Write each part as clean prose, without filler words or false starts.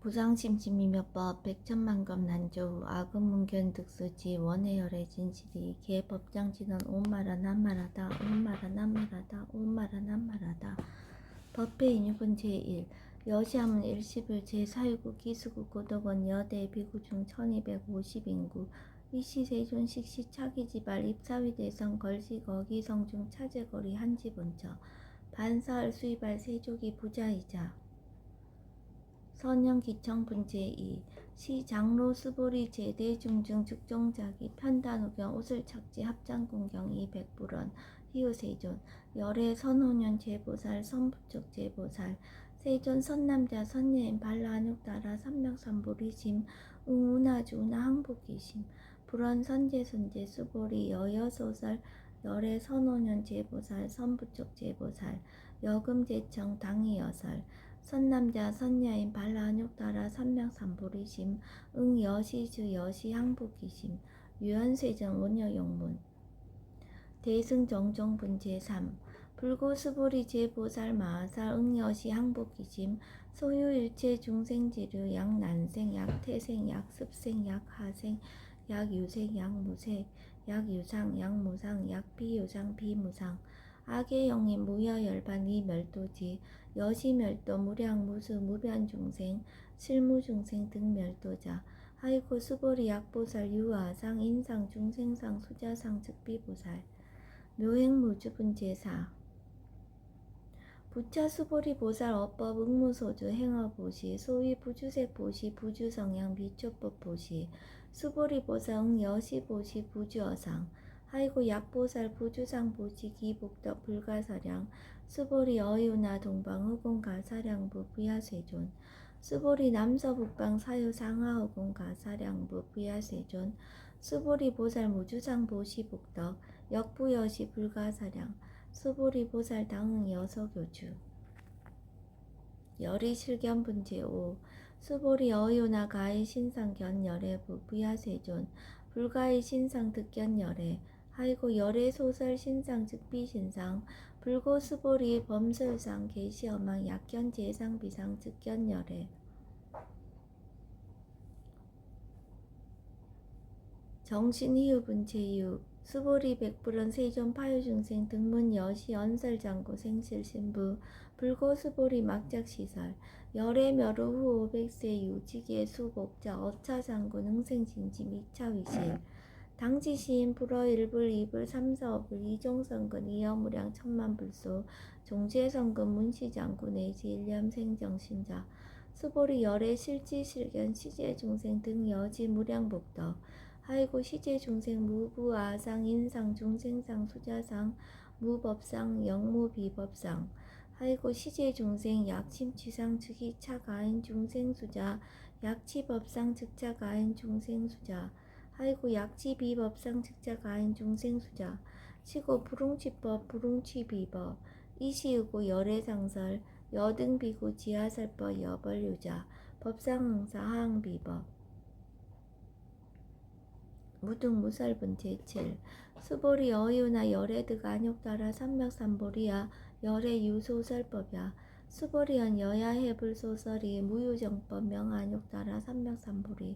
부상심심이며법 백천만검 난조우 아금문견 득수지 원해열의 진실이 개법장지는 온마라 난마라다 온마라 난마라다 온마라 난마라다. 법회 인유분 제1 여시함은 일십을 제4유국 기수국 고덕원 여대 비구중 1250인구 이시세존식 시차기지발 입사위대성 걸시거기 성중 차제거리 한지본처 반사할 수의발 세족이 부자이자 선영기청 분제2 시장로 수보리 제대 중중 즉종자기 편단우경 옷을 착지 합장공경 200불원 희우세존 열애 선호년 제보살 선부족 제보살 세존 선남자 선예인 발라안욕따라 삼명삼보리심 응우나주 우나 항복이심 불원 선제선제 수보리 여여소설 열애 선호년 제보살 선부족 제보살 여금제청 당이여설 선남자 선야인 발라안욕따라 삼명삼보리심 응여시주 여시항복이심 유연세정 원여용문 대승정종분 제3 불고수보리 제보살 마하살 응여시 항복이심 소유일체 중생지류 약난생 약태생 약습생 약하생 약유생 약무생 약유상 약무상 약비유상 비무상 악의 영인 무여열반 이멸도지 여시멸도 무량무수 무변중생 실무중생 등 멸도자 하이고 수보리 약보살 유아상 인상 중생상 수자상 즉비보살 묘행무주분 제4 부차 수보리 보살 어법 응무소주 행어보시 소위 부주색보시 부주성향 비초법보시 수보리 보살 응여시보시 부주어상 하이고 약보살 부주상보시 기복덕 불가사량 수보리 어유나 동방흑공 가사량부 부야세존 수보리 남서북방 사유 상하흑공 가사량부 부야세존 수보리 보살 무주상보시 복덕 역부여시 불가사량 수보리 보살 당응 여서교주 열이 실견분 제5 수보리 어유나 가히 신상견 열애부 부야세존 불가히 신상 득견 열애 하이고 열애 소설 신상 즉비신상 불고 수보리 범설상 계시어망 약견 제상 비상 즉견 열애 정신희유분 제6 수보리 백불원 세존 파유중생 등문 여시 언설장고 생실신부 불고 수보리 막작시설 열애 멸후 후 500세 유지계 수복자 어차장고 능생진지 미차위실 당지시인 불어 1불 2불 3사업을 이종성근 이여무량 천만불소 종지해성근 문시장구 내지 일념생정신자 수보리 열애 실지실견 시제중생 등 여지 무량복덕 하이고 시제중생 무부아상 인상 중생상 수자상 무법상 영무비법상 하이고 시제중생 약침취상 즉이차가인 중생수자 약치법상 즉자가인 중생수자 하이고 약치비법상 즉자가인 중생수자 시고 불웅치법 불웅치비법 이시우고 열애상설 여등비구 지하설법 여벌유자 법상응사 하항비법 무등무설분 제7 수보리 어유나 열애득 안욕따라 삼명삼보리야 열애유소설법야 수보리언 여야해불소설이 무유정법 명안욕따라 삼명삼보리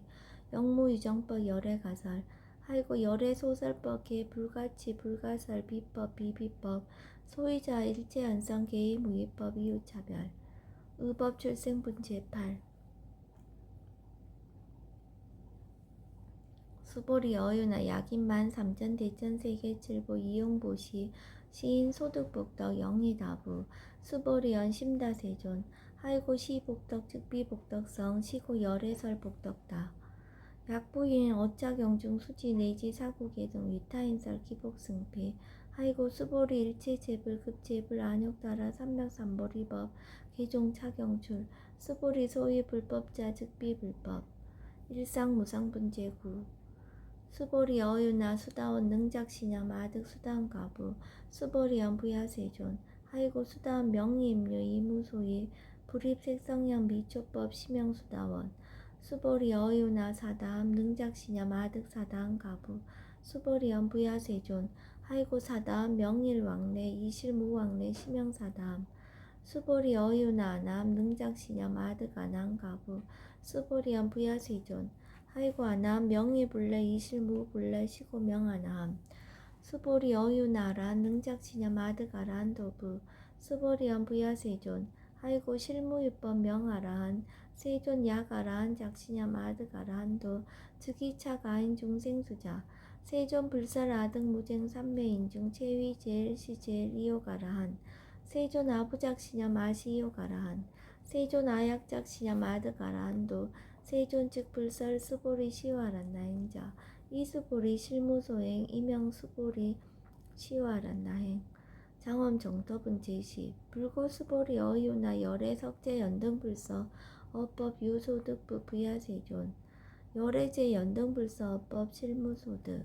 영무유정법 열애가설 하이고 열애소설법 개불가치 불가설 비법 비비법 소위자 일체연성 개의무위법 이유차별 의법 출생분 제8 수보리 어유나 약인만 삼전 대천 세계칠보 이용보시 시인 소득복덕 영리다부 수보리언 심다세존 하이고 시복덕 즉비복덕성 시고 열애설복덕다 약부인 어짜경중 수지 내지 사구계동 위타인설 기복승패 하이고 수보리 일체제불 급제불 안욕따라 삼명삼보리법 개종차경출 수보리 소위 불법자 즉비불법 일상무상분 제9 수보리 어유나 수다원 능작신야 마득 수다원가부 수보리언 부야세존 하이고 수다원 명의임류 이무소위 불입색성형 미초법 심형수다원 수보리 어유나 사다함 능작신야 마득 사다함가부 수보리언 부야세존 하이고 사다함 명일왕래 이실무왕래 심형사다함 수보리 어유나 남 능작시념 아드가난 가부 수보리언 부야세존 하이고 아남 명예불래 이실무불래 시고명하나함 수보리 어유나란 능작시념 아드가란 도부 수보리언 부야세존 하이고 실무유법 명하라한 세존 야가라한 작시념 아드가라한도 즉이차가인 중생수자 세존 불사라등 무쟁 삼매인중 체위 제일 시제일 이요가라한 세존 아부작시냐 마시요가라한 세존 아약작시냐 마드가라한도 세존 즉 불설 수보리 시와란나행자 이수보리 실무소행 이명수보리 시와란나행 장엄 정법은 제시 불고수보리 어유나 열애 석재 연등불서 어법 유소득부 부야세존 열애제 연등불서 어법 실무소득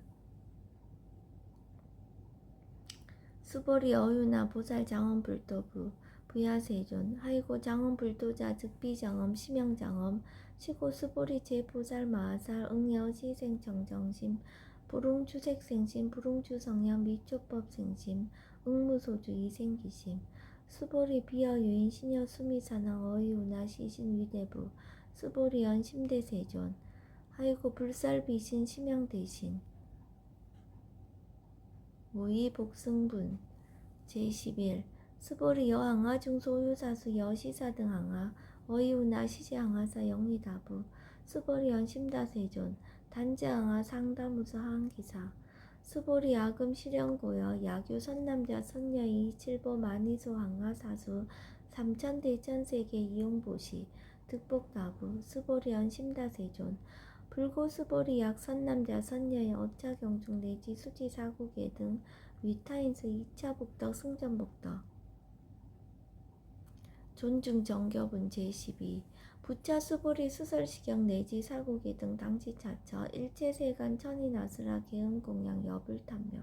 수보리 어유나 보살 장엄 불도부 부야세존 하이고 장엄 불도자 즉비장엄 심영장엄 시고 수보리 제보살 마하살 응여 시생정정심 불웅주색생심 불웅주성향 미초법생심 응무소주의 생기심 수보리 비어유인 신여 수미사나 어유나 시신 위대부 수보리언 심대세존 하이고 불살비신 심영대신 무의 복승분 제11 수보리 여항아 중소유사수 여시사 등 항아 어이우나 시제항아사 영리다부 수보리언 심다세존 단지항아 상다무사 항기사 수보리 아금 실현고여 야교 선남자 선녀이 칠보 만이소 항아 사수 삼천대천세계 이용보시 득복다부 수보리언 심다세존 불고수보리 약 선남자 선녀의 어차경중 내지 수지사국의 등 위타인수 2차 복덕 승전복덕 존중정교분 제12 부차 수보리 수설시경 내지 사국의 등 당지차처 일체세간 천인아수라 개음공양 여불탐묘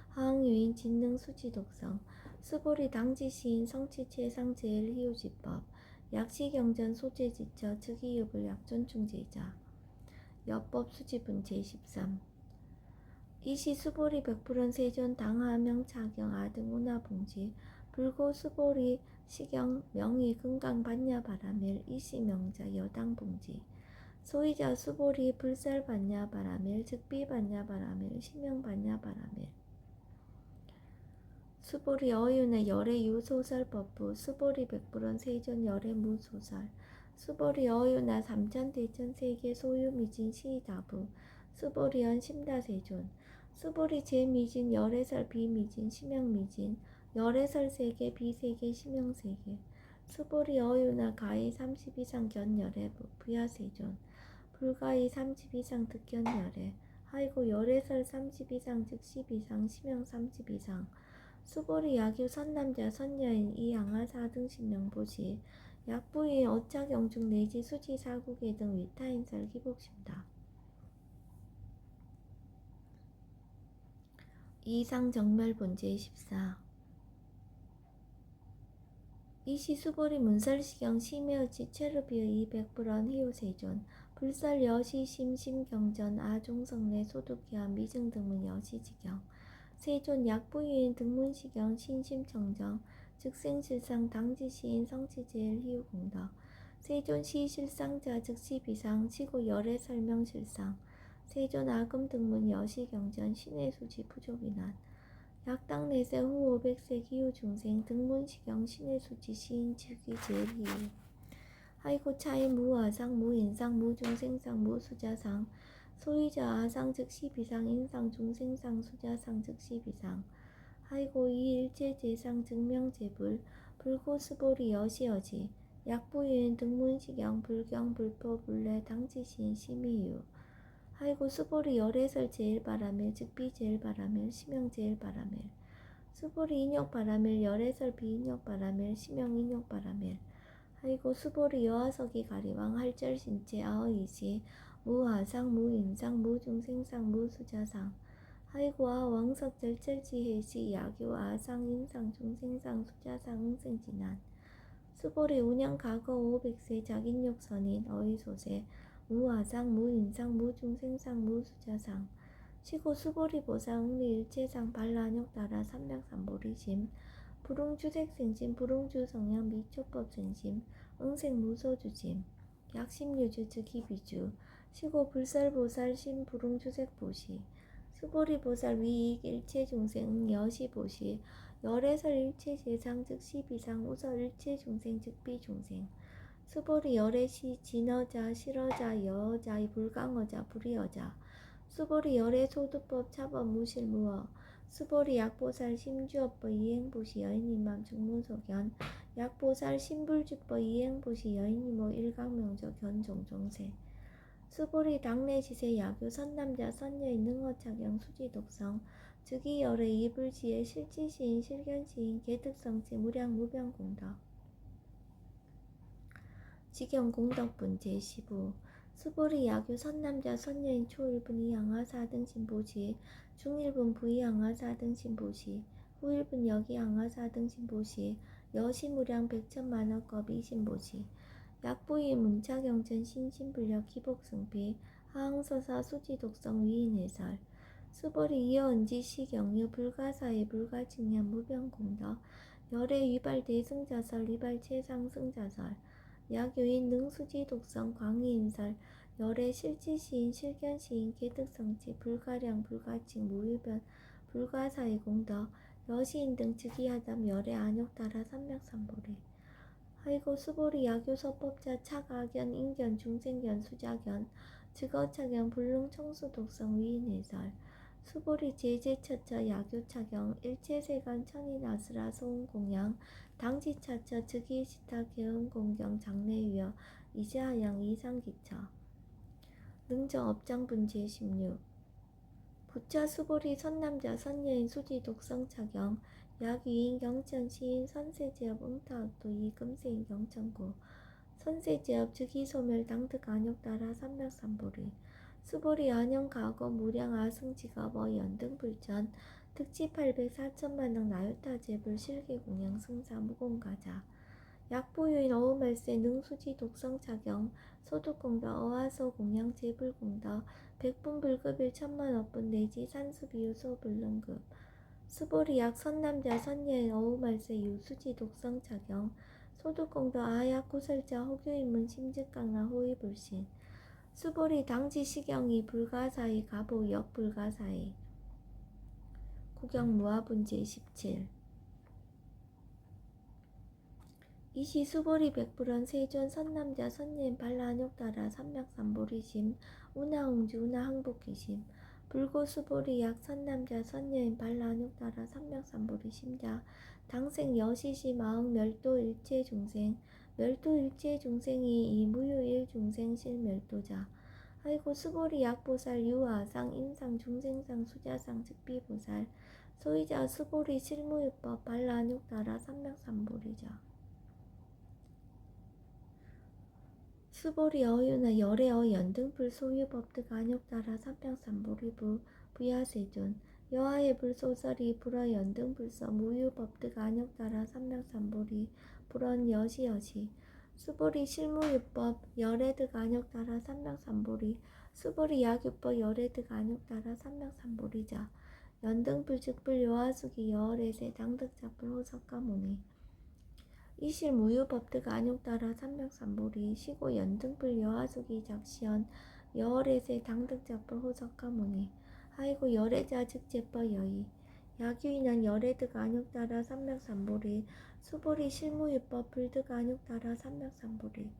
하항유인 진능 수지독성 수보리 당지시인 성치체상 제일희우지법 약시경전 소재지처 즉이유불 약존충제자 여법 수지분 제13 이시 수보리 백불원 세존 당하명 차경 아등 운하봉지 불고 수보리 시경 명의 금강 반야 바라멜 이시 명자 여당 봉지 소이자 수보리 불살 반야 바라멜 즉비 반야 바라멜 시명 반야 바라멜 수보리 어윤의 열애 유소설 법부 수보리 백불원 세존 열애 무소설 수보리 어유나 삼천대천 세계 소유미진 시다부 수보리언 심다세존 수보리 제미진 열애설 비미진 심영미진 열애설 세계 비세계 심영세계 수보리 어유나 가히 30 이상 견열애 부야세존 불가히 30 이상 득견열애 하이고 열애설 30 이상 즉 10 이상 심영 30 이상 수보리 야규 선남자 선녀인 이양아 4등 신명보시 약부인 어차경중 내지 수지사국의 등 위타인설 기복심다. 이상정멸본제 14 이시 수보리 문설시경 심여지 체르비의 200불원 희우세존 불설 여시 심심경전 아종성내 소득기한 미증등문 여시지경 세존 약부인 등문시경 신심청정 즉생실상 당지시인 성치제일 희우공덕 세존 시실상자 즉시비상 시고 열애 설명실상 세존 아금등문 여시경전 신의수지 부족이난 약당내세 후 500세 기후중생 등문시경 신의수지 시인 즉위 제일 희우 하이고 차이 무아상 무인상 무중생상 무수자상 소위자 아상 즉시 비상 인상 중생상 수자상 즉시 비상 하이고 이일체 제상 증명제불 불고수보리 여시여지 약부유인 등문시경 불경 불포 불례 당지시인 심의유 하이고 수보리 열애설 제일바라멜 즉비 제일바라멜 심영 제일바라멜 수보리 인욕바라멜 열애설 비인욕바라멜 심영 인욕바라멜 하이고 수보리 여하석이 가리왕 할절신체 아어이시 무하상 무인상 무중생상 무수자상 하이고 아왕석 절절지혜시 야교 아상 인상 중생상 수자상 응생진한 수보리 운양 과거 500세 작인욕선인 어이소세 무하상 무인상 무중생상 무수자상 시고 수보리 보상 응리일체상 반란욕 따라 삼백삼보리심 불응주색생심 불응주성령 미초법생심 응생무소주심 약심유주 즉기비주 시고 불설보살 신불응주색보시 수보리보살 위익 일체중생 여시보시 열애설 일체세상 즉시비상 우서 일체중생 즉비중생 수보리 열애시 진어자 실어자 여어자 불강어자 불이어자 수보리 열애소두법 차법 무실무어 수보리 약보살 심주업보 이행보시 여인임맘 중무소견 약보살 신불주법 이행보시 여인이모 일강명조 견종종세 수보리 당내지세 야교 선남자 선여인 능어착영 수지독성 즉이열애 이불지혜 실지시인 실견시인 개특성체 무량무변공덕 직영공덕분 제15 수보리 야교 선남자 선여인 초일분 이양화 4등 신보시 중일분 부이양화 4등 신보시 후일분 여기양화 4등 신보시 여시무량 백천만억겁 이신보시 약부이 문차경전 신신불력 기복승비 하항서사 수지독성 위인해설 수보리 이어은지 시경유 불가사의 불가직량 무변공덕 열애 위발 대승자설 위발 최상승자설 야교인 능수지 독성 광희인설 열애 실지시인 실견시인 개특성치 불가량 불가칭 무유변 불가사의 공덕 여시인 등 즉위하담 열애 안욕따라 삼맥삼보리 하이고 수보리 야교 서법자 차가견 인견 중생견 수자견 즉어차견 불능청수 독성 위인해설 수보리 제제처처 야교차경 일체세간 천인아스라 소음공양 당지차처 즉위시타 개음공경 장래위여 이제하양 이상기처 능정업장분 제16 부처 수보리 선남자 선여인 수지 독성차경 약위인 경천 시인 선세제업 응타학도 이금세인 경천구 선세제업 즉위소멸 당득 안욕따라 삼맥삼보리 수보리 안영가거 무량 아승지가버 연등불전 특지 800 4천만능 나유타제불 실기공양 승사 무공가자 약보유인 어우말세 능수지 독성차경 소득공덕 어하소 공양 제불공덕 백분불급일 천만억분 내지 산수비유 소불능급 수보리 약 선남자 선여인 어우말세 유수지 독성차경 소득공덕 아약 고설자 호교인문 심즉강나 호위불신 수보리 당지시경이 불가사의 가보 역불가사의 구경무화분 제17 이시 수보리 백불원 세존 선남자 선예인 발라안욕따라 삼맥삼보리심 운하홍주 운하항복기심 불고 수보리 약 선남자 선여인 발라안욕따라 삼맥삼보리 심자 당생 여시시 마응 멸도 일체중생 멸도 일체중생이 이 무유일중생 실멸도자 아이고 수보리 약보살 유아상 인상 중생상 수자상 즉비보살 소이자 수보리 실무유법 발라안욕따라 삼맥삼보리자 수보리 어유나 열애어 연등불 소유법득 안욕따라 삼맥삼보리부 부야세존 여하의 불소설이 불어 연등불서 무유법득 안욕따라 삼맥삼보리 불언 여시여시 수보리 실무유법 열애득 안욕따라 삼맥삼보리 수보리 약유법 열애득 안욕따라 삼맥삼보리자 연등불 즉불 여하수기 여월애세 당득작불 호석가모니 이실 무유법득 안욕따라 삼맥삼보리 시고 연등불 여하수기 작시연 여월애세 당득작불 호석가모니 하이고 열애자 즉제법 여의 야규인한 열애득 안욕따라 삼맥삼보리 수보리 실무유법 불득 안욕따라 삼맥삼보리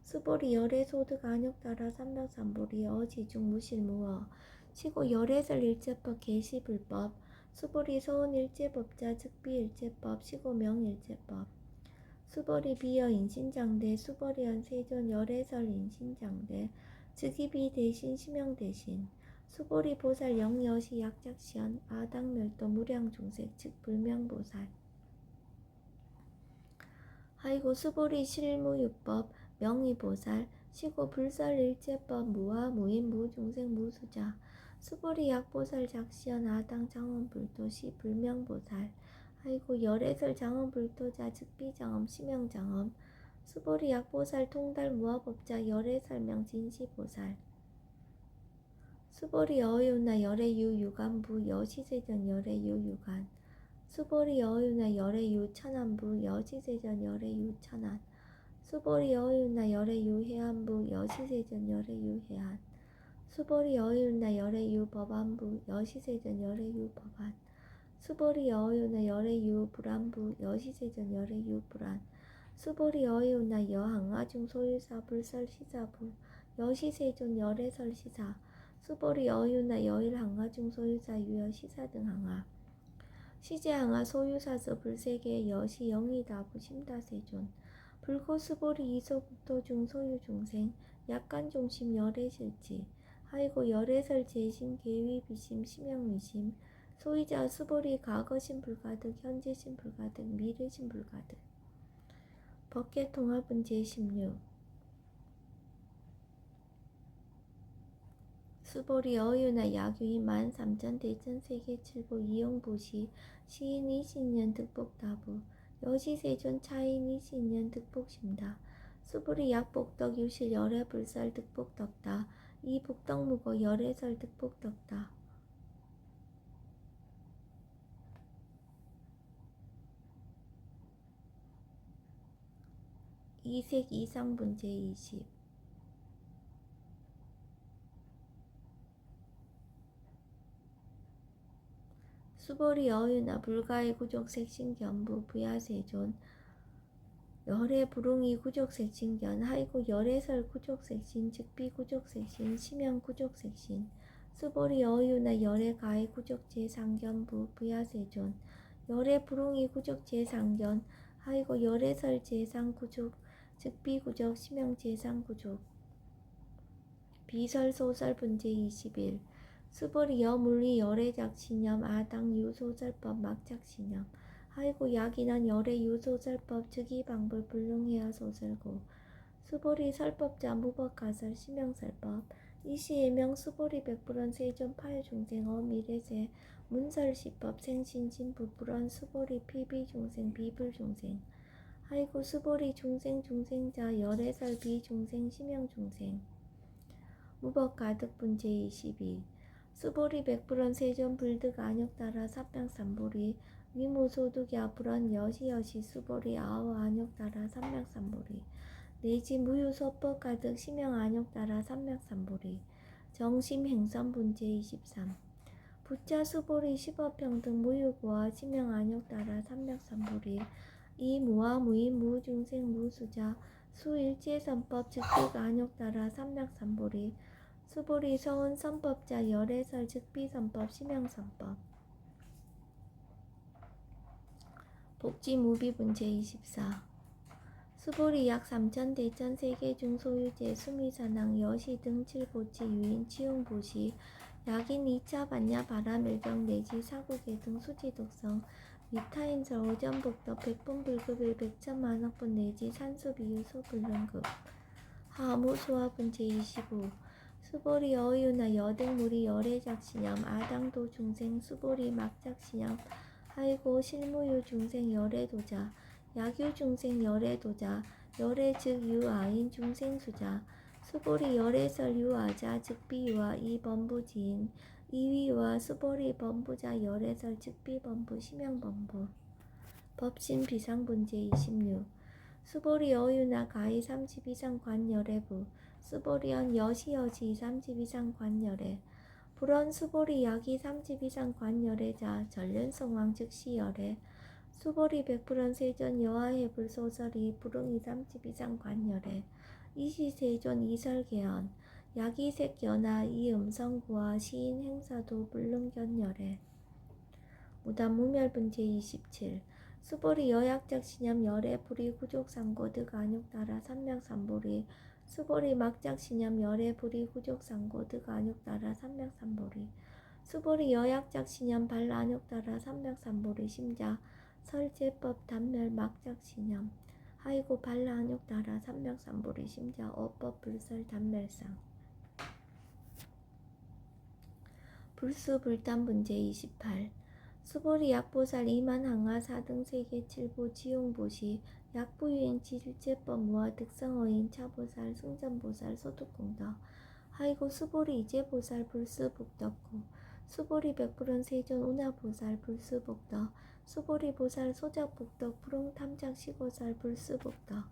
수보리 열애소득 안욕따라 삼맥삼보리 어지중 무실무어 시고 열애설 일제법 계시불법 수보리 소은 일제법자 즉비일제법 시고 명일제법 수보리 비여 인신장대 수보리연 세존 열애설 인신장대 즉이비 대신 심형 대신 수보리 보살 영여시 약작시연 아당멸도 무량중색 즉 불명보살 하이고 수보리 실무유법 명의보살 시고 불설일제법 무아 무인 무중생 무수자 수보리 약보살 작시연 아당 장엄불도시 불명보살 하이고 열애설 장엄불도자 즉비장엄 심형장엄 수보리 약보살 통달 무아법자 열애설명 진시보살 수보리 어유나 열애유 유간부 여시세전 열애유 유간 수보리 여유나 열애유 천안부 여시세전 열애유 천안 수보리 여유나 열애유 해안부 여시세전 열애유 해안 수보리 여유나 열애유 법안부 여시세전 열애유 법안 수보리 여유나 열애유 불안부 여시세전 열애유 불안 수보리 여유나 여항아중 소유사 불설시사부 여시세존 열애설시사 수보리 여유나 여일항아중 소유사 유여시사 등 항아 시제항아 소유사서 불세계 여시 영이다부 심다세존 불고 수보리 이소국토 중 소유중생 약간중심 열애실지 하이고 열애설 재심 계위 비심 심양위심 소이자 수보리 과거심 불가득 현재심 불가득 미래심 불가득 법계통합은 제16 수보리 여유나 야규인 13,000 대천 세계칠보 이용보시 시인 20년 득복다부 여시세존 차인 20년 득복심다 수보리 약복덕 유실 열애불설 득복덕다 이복덕무고 열애설 득복덕다 이색 이상분 제20 수보리 여유나 불가의 구족색신견부 부야세존 열애 불웅이 구족색신견 하이고 열애설 구족색신 즉비 구족색신 심양 구족색신 수보리 여유나 열애 가의 구족제상견부 부야세존 열애 불웅이 구족제상견 하이고 열애설 제상구족 즉비 구족 심양 제상구족 비설 소설 분제 21 수보리 여물리 열애작신념 아당 유소설법 막작신념 하이고 약인한 열애 유소설법 즉이방불 불능해야 소설고 수보리 설법자 무법가설 심형설법 이시예명 수보리 백불원 세존 파유중생어 미래세 문설시법 생신진부 불원 수보리 피비중생 비불중생 하이고 수보리 중생자 열애설 비중생 심형중생 무법가득분 제22 수보리 백불원 세존 불득 안욕따라 사병삼보리 위무소득야 불원 여시여시 수보리 아오 안욕따라 삼명삼보리 내지 무유소법 가득 심형 안욕따라 삼명삼보리 정심행선분 제23 부자 수보리 십업평등 무유고와 심형 안욕따라 삼명삼보리 이무와 무인 무중생 무수자 수일제선법 즉득 안욕따라 삼명삼보리 수보리 서운 선법자 열애설 즉비선법 심형선법 복지무비분 제24 수보리 약 3,000 대천 세계중 소유제 수미산항 여시 등 칠보치 유인 치용보시 약인 2차 반야 바라멸경 내지 사국의 등 수지독성 위타인설 오전복덕 백분불급일 백천만억분 내지 산수비유 소불능급 하무소화분 제25 수보리 여유나 여등무리 열애작신염 아당도 중생 수보리 막작신염 하이고 실무유 중생 열애도자 야규 중생 열애도자 열애 즉 유아인 중생수자 수보리 열애설 유아자 즉비유아 이범부지인 이위와 수보리 범부자 열애설 즉비범부 심형범부 법신 비상분제 26 수보리 여유나 가히 30 이상 관열애부 수보리언 여시여시 30 이상 관열애 불원 수보리 약이 30 이상 관열애자 전륜성왕 즉시열애 수보리 백불원 세존 여하해불 소설이 불응이 30 이상 관열애 이시세존 이설계언 약이색연하 이음성구와 시인 행사도 불능견열애 무단무멸분 제27 수보리 여약적 신념 열애 불이 구족상고득 안욕따라 삼명삼보리 수보리 막작 신념 열애 불이 구족상고득 안욕따라 삼명삼보리 수보리 여약적 신념 발 안욕따라 삼명삼보리 심자 설제법 단멸 막작 신념 하이고 발 안욕따라 삼명삼보리 심자 어법 불설 단멸상 불수불단분 제28 수보리 약보살 이만항하 4등 세계 7보 지용보시 약부유인 지질제법 무아 득성어인 차보살 승전보살 소득공덕 하이고 수보리 이제보살 불수복덕고 수보리 백불원 세존 운하보살 불수복덕 수보리보살 소작복덕 푸릉탐작시고살 불수복덕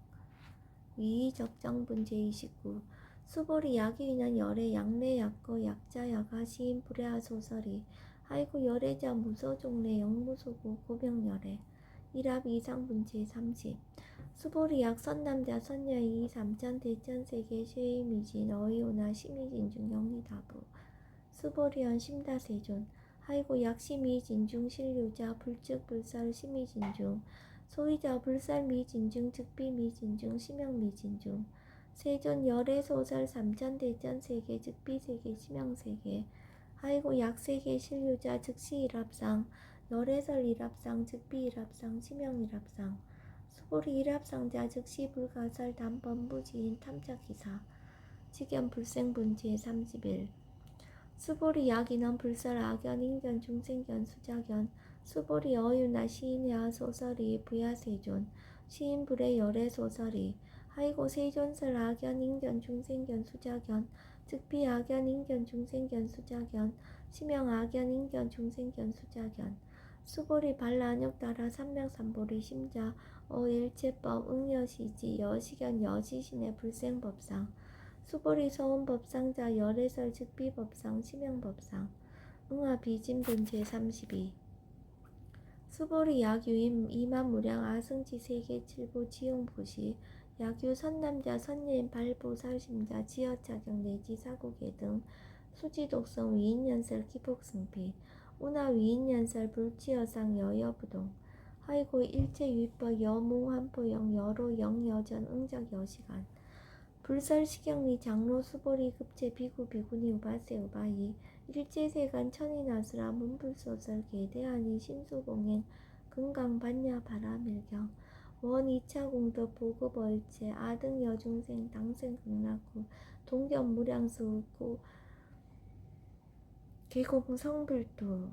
위적정분 제29 수보리 야기위는 열애 양례 약거 약자 야가 시인 불야하 소설이 아이고 열애자 무소종례 영무소고 고병열애 일합 이상분 제30 수보리 약 선남자 선녀이 삼천 대천세계 쉐이미진 어이오나 시미진 중 영리다부 수보리언 심다세존 하이고 약시미진중 신류자 불측불설 시미진중 소위자 불살미진중 즉비미진중 심영미진중 세존 열애소설 삼천대천세계 즉비세계 심영세계 하이고 약세계 신류자 즉시일합상 열애설일합상 즉비일합상 심영일합상 수보리 일합상자 즉시 불가설 단번부지인 탐작기사 직연 불생분제 31 수보리 야기는 불설 악연 인견 중생견 수자견 수보리 어유나 시인야 소설이 부야세존 시인불의 열애 소설이 하이고 세존설 악연 인견 중생견 수자견 즉비 악연 인견 중생견 수자견 심영 악연 인견 중생견 수자견 수보리 반란욕 따라 삼명삼보리 심자 어일체법 응여시지 여시견 여시신의 불생법상 수보리 소원법상자 열애설 즉비법상 심영법상 응화비진분 제32 수보리 야규임 이만무량 아승지 세계 칠보 지용보시 야규 선남자 선예인 발보살심자 지어차경 내지 사고계 등 수지독성 위인연설 기복승피 운하 위인연설 불지어상 여여부동 하이고 일체유입법 여무환포영 여로 영여전 응적 여시간 불설시경리 장로 수보리 급제 비구 비구니 우바세 우바이 일제세간 천인아수라 문불소설 계대하니 신수공행 금강반야 바라밀경 원 2차 공덕 보급월제 아등 여중생 당생 극락구 동견 무량수 고 계공 성불도